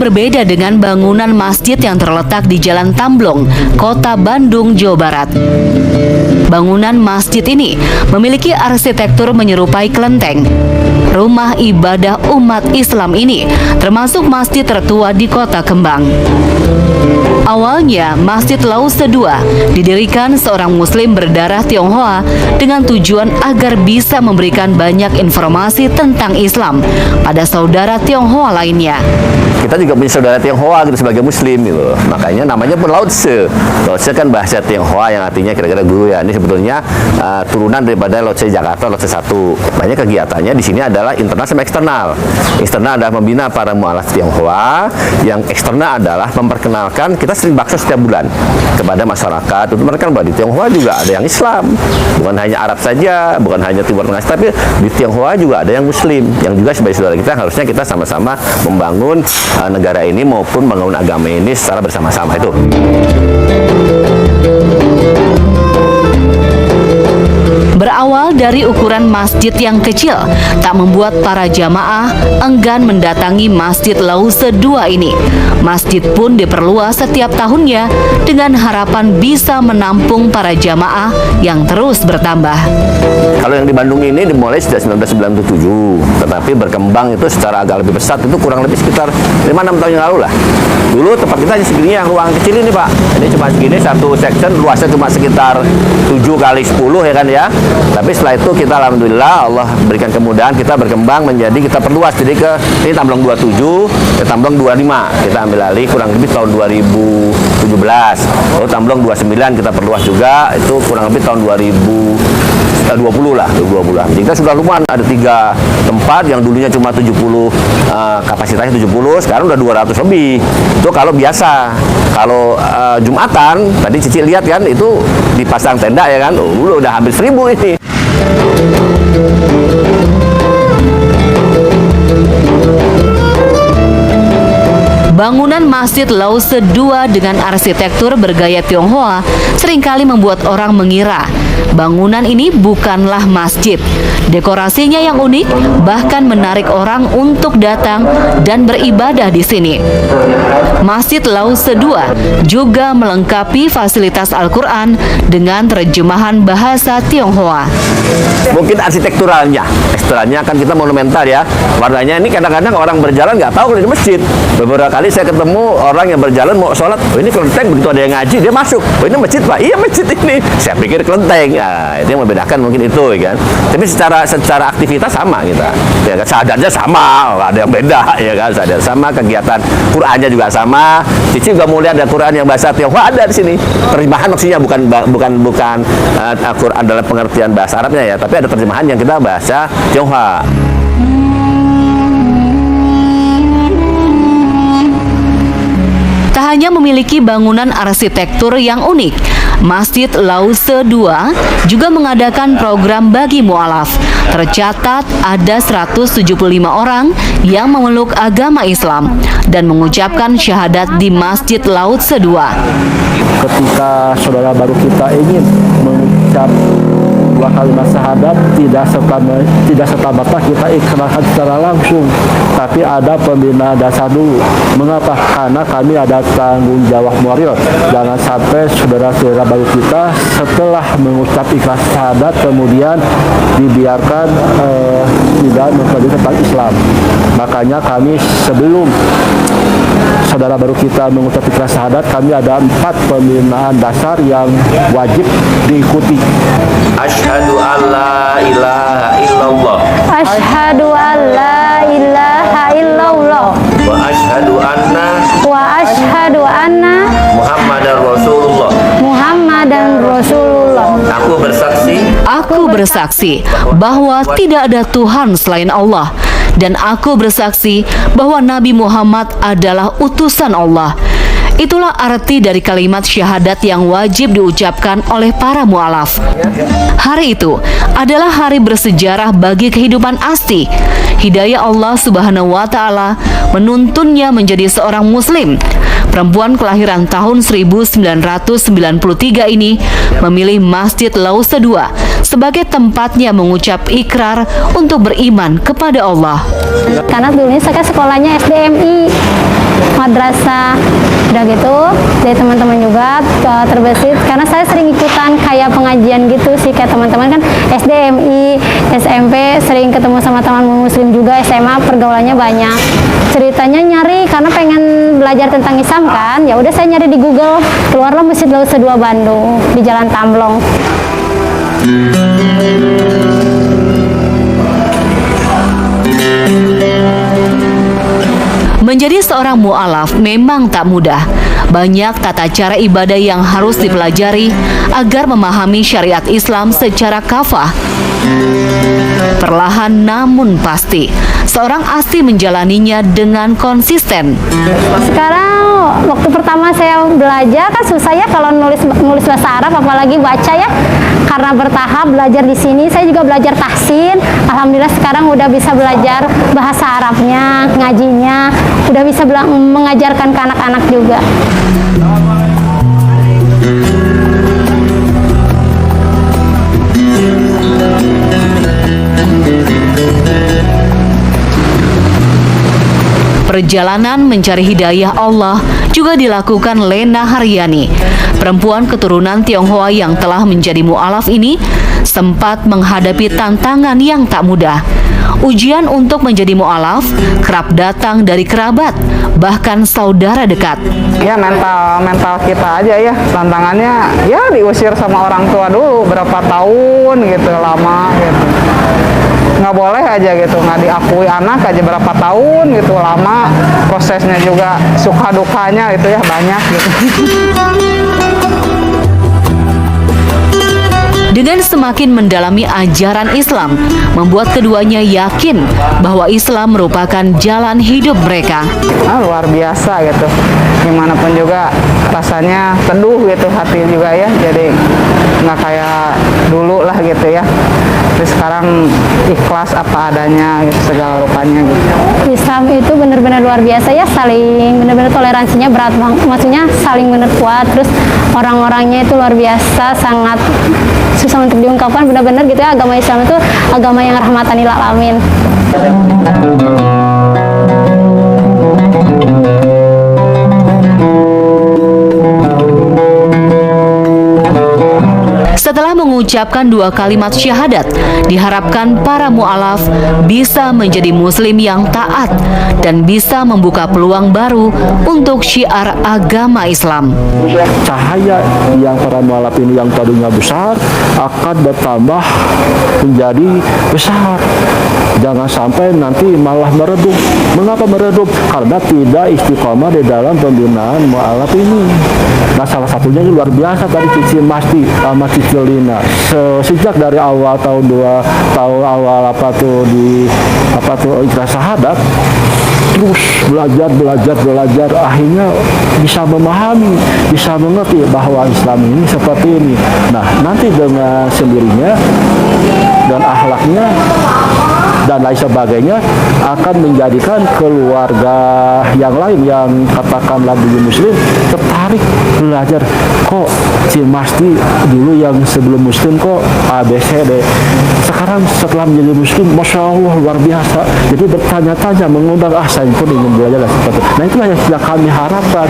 berbeda dengan bangunan masjid yang terletak di Jalan Tamblong, Kota Bandung, Jawa Barat. Bangunan masjid ini memiliki arsitektur menyerupai kelenteng. Rumah ibadah umat Islam ini termasuk masjid tertua di Kota Kembang. Awalnya, Masjid Lause II didirikan seorang Muslim berdarah Tionghoa dengan tujuan agar bisa memberikan banyak informasi tentang Islam pada saudara Tionghoa lainnya. Kita juga punya saudara Tionghoa gitu sebagai Muslim gitu. Makanya namanya pun Lause. Lause kan bahasa Tionghoa yang artinya kira-kira guru ya. Ini sebetulnya turunan daripada Lause Jakarta, Lause 1. Banyak kegiatannya di sini adalah internal sama eksternal. Eksternal adalah membina para mualaf Tionghoa, yang eksternal adalah memperkenalkan. Kita sering bakso setiap bulan kepada masyarakat. Untuk mereka bahwa di Tionghoa juga ada yang Islam, bukan hanya Arab saja, bukan hanya Timur Tengah, tapi di Tionghoa juga ada yang Muslim, yang juga sebagai saudara kita. Harusnya kita sama-sama membangun negara ini maupun membangun agama ini secara bersama-sama itu. Berawal dari ukuran masjid yang kecil, tak membuat para jamaah enggan mendatangi Masjid Lause II ini. Masjid pun diperluas setiap tahunnya dengan harapan bisa menampung para jamaah yang terus bertambah. Kalau yang di Bandung ini dimulai sejak 1997, tetapi berkembang itu secara agak lebih besar itu kurang lebih sekitar 5-6 tahun yang lalu lah. Dulu tempat kita hanya segini, yang ruang kecil ini Pak. Ini cuma segini, satu section, luasnya cuma sekitar 7 kali 10 ya kan ya. Tapi setelah itu kita alhamdulillah Allah berikan kemudahan, kita berkembang menjadi kita perluas, jadi ke ini Tamblong 27 ke Tamblong 25 kita ambil alih kurang lebih tahun 2017. Lalu Tamblong 29 kita perluas juga, itu kurang lebih tahun 2020 lah, 2020. Jadi kita sudah lumayan, ada 3 tempat yang dulunya cuma 70 kapasitasnya 70, sekarang udah 200 lebih. Itu kalau biasa. Kalau Jumatan tadi Cici lihat kan itu dipasang tenda ya kan, udah hampir 1000 ini. Bangunan Masjid Lause II dengan arsitektur bergaya Tionghoa seringkali membuat orang mengira bangunan ini bukanlah masjid. Dekorasinya yang unik bahkan menarik orang untuk datang dan beribadah di sini. Masjid Lause II juga melengkapi fasilitas Al-Quran dengan terjemahan bahasa Tionghoa. Mungkin arsitekturalnya kan kita monumental ya. Warnanya ini kadang-kadang orang berjalan nggak tahu kalau ini masjid. Beberapa kali saya ketemu orang yang berjalan mau sholat, oh ini kelenteng, begitu ada yang ngaji dia masuk, oh ini masjid Pak, iya masjid ini. Saya pikir kelenteng. Nah, itu yang membedakan mungkin itu kan. Tapi secara aktivitas sama kita. Ya kan, sadarnya sama, ada yang beda ya kan, sadar sama, kegiatan Qur'annya juga sama. Cici juga mulai ada Qur'an yang bahasa Tionghoa ada di sini. Terjemahan maksudnya bukan Qur'an dalam pengertian bahasa Arabnya ya, tapi ada terjemahan yang kita bahasa Tionghoa. Tak hanya memiliki bangunan arsitektur yang unik, Masjid Lause II juga mengadakan program bagi mualaf. Tercatat ada 175 orang yang memeluk agama Islam dan mengucapkan syahadat di Masjid Lause II. Ketika saudara baru kita ingin mengucap 2 kalimat syahadat, tidak serta-merta kita ikrarkan secara langsung, tapi ada pembina dasar dulu. Mengapa? Karena kami ada tanggung jawab moral. Jangan sampai saudara-saudara baru kita setelah mengucap ikhlas syahadat kemudian dibiarkan tidak mempelajari tentang Islam. Makanya kami sebelum saudara baru kita mengucap ikhlas syahadat, kami ada 4 pembinaan dasar yang wajib diikuti. Asyhadu an la ilaha illallah. Asyhadu an la ilaha illallah. Wa asyhadu anna Muhammadar Rasulullah. Aku bersaksi bahwa tidak ada Tuhan selain Allah, dan aku bersaksi bahwa Nabi Muhammad adalah utusan Allah. Itulah arti dari kalimat syahadat yang wajib diucapkan oleh para mualaf. Hari itu adalah hari bersejarah bagi kehidupan Asti. Hidayah Allah Subhanahu wa Ta'ala menuntunnya menjadi seorang Muslim. Perempuan kelahiran tahun 1993 ini memilih Masjid Lause II sebagai tempatnya mengucap ikrar untuk beriman kepada Allah. Karena dulunya saya sekolahnya SDMI. madrasah. Udah gitu dari teman-teman juga terbesit karena saya sering ikutan kayak pengajian gitu sih, kayak teman-teman kan SDMI, SMP sering ketemu sama teman muslim juga, SMA pergaulannya banyak. Ceritanya nyari karena pengen belajar tentang Islam kan, ya udah saya nyari di Google, keluarlah Masjid Lausa 2 Bandung di Jalan Tamblong. Menjadi seorang mu'alaf memang tak mudah. Banyak tata cara ibadah yang harus dipelajari agar memahami syariat Islam secara kafah. Perlahan namun pasti, seorang Asti menjalaninya dengan konsisten. Sekarang waktu pertama saya belajar kan susah ya kalau nulis bahasa Arab, apalagi baca ya. Karena bertahap belajar di sini, saya juga belajar tahsin. Alhamdulillah sekarang udah bisa belajar bahasa Arabnya, ngajinya, udah bisa mengajarkan ke anak-anak juga. Perjalanan mencari hidayah Allah juga dilakukan Lena Haryani. Perempuan keturunan Tionghoa yang telah menjadi mu'alaf ini sempat menghadapi tantangan yang tak mudah. Ujian untuk menjadi mu'alaf kerap datang dari kerabat, bahkan saudara dekat. Ya mental kita aja ya, tantangannya ya diusir sama orang tua dulu berapa tahun gitu, lama gitu. Nggak boleh aja gitu, nggak diakui anak aja berapa tahun gitu, lama. Prosesnya juga suka dukanya itu ya banyak gitu. Dengan semakin mendalami ajaran Islam, membuat keduanya yakin bahwa Islam merupakan jalan hidup mereka. Luar biasa gitu, gimana pun juga rasanya teduh gitu hati juga ya, jadi nggak kayak dulu lah gitu ya. Terus sekarang ikhlas apa adanya gitu, segala rupanya gitu. Islam itu benar-benar luar biasa ya, saling benar-benar toleransinya berat banget, maksudnya saling benar kuat, terus orang-orangnya itu luar biasa, sangat susah untuk diungkapkan benar-benar gitu ya. Agama Islam itu agama yang rahmatan lil alamin. Setelah mengucapkan 2 kalimat syahadat, diharapkan para mu'alaf bisa menjadi muslim yang taat dan bisa membuka peluang baru untuk syiar agama Islam. Cahaya yang para mu'alaf ini yang tadinya besar akan bertambah menjadi besar. Jangan sampai nanti malah meredup. Mengapa meredup? Karena tidak istiqomah di dalam pembinaan mu'alaf ini. Nah, salah satunya ini luar biasa tadi Cici Masti sama Cici Lina. Sejak dari awal tahun awal ikhlas syahadat, terus belajar, akhirnya bisa memahami, bisa mengerti bahwa Islam ini seperti ini. Nah, nanti dengan sendirinya dan akhlaknya dan lain sebagainya akan menjadikan keluarga yang lain yang katakanlah belum muslim tertarik belajar, kok si Masti dulu yang sebelum muslim kok ABCD, sekarang setelah menjadi muslim Masya Allah luar biasa, jadi bertanya-tanya mengundang saya pun ingin belajar seperti itu. Nah itulah yang sudah kami harapkan.